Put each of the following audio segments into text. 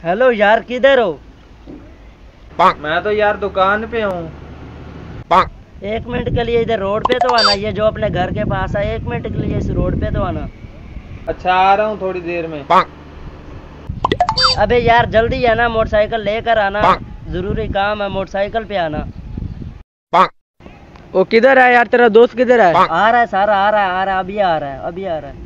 Hello यार, किधर हो? मैं तो यार दुकान पे हूँ। 1 मिनट के लिए इधर रोड पे तो आना, ये जो अपने घर के पास है, 1 मिनट के लिए इस रोड पे तो आना। अच्छा, आ रहा हूँ थोड़ी देर में। अबे यार जल्दी है ना, मोटरसाइकिल लेकर आना, जरूरी काम है, मोटरसाइकिल पे आना। वो किधर है यार, तेरा दोस्त किधर है? आ रहा है सारा, आ रहा है, आ रहा है, अभी आ रहा है, अभी आ रहा है।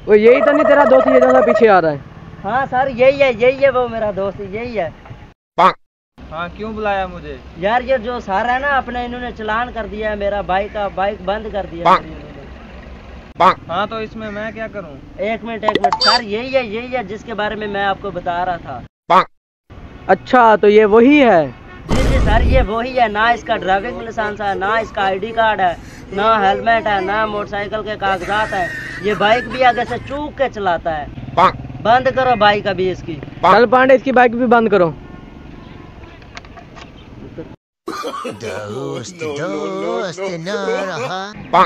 वो यही तो नहीं तेरा दोस्त, ये ज्यादा पीछे आ रहा है? हाँ सर, यही है वो मेरा दोस्त, यही है। हाँ, क्यों बुलाया मुझे? यार ये जो सर है ना अपने, इन्होंने चालान कर दिया है मेरा, बाइक बंद कर दिया है इन्होंने। हाँ, तो इसमें मैं क्या करूँ? एक मिनट सर, यही है जिसके बारे में मैं आपको बता रहा था। अच्छा, तो ये वही है? जी सर, ये वही है। ना इसका ड्राइविंग लाइसेंस है, ना इसका आईडी कार्ड है, ना हेलमेट है, ना मोटरसाइकिल के कागजात है। ये बाइक भी आगे से चूक के चलाता है। बंद करो बाइक अभी इसकी। चल पांडे, इसकी बाइक भी बंद करो। दोस्त न रहा।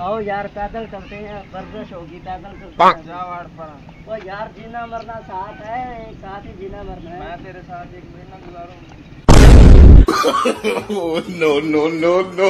आओ यार, पैदल चलते हैं, वर्जिश होगी, पैदल चलते हैं। जा ओ यार, जीना मरना साथ है, एक साथ ही जीना मरना है। मैं तेरे साथ 1 महीना गुजारूंगा। No, no, no, no.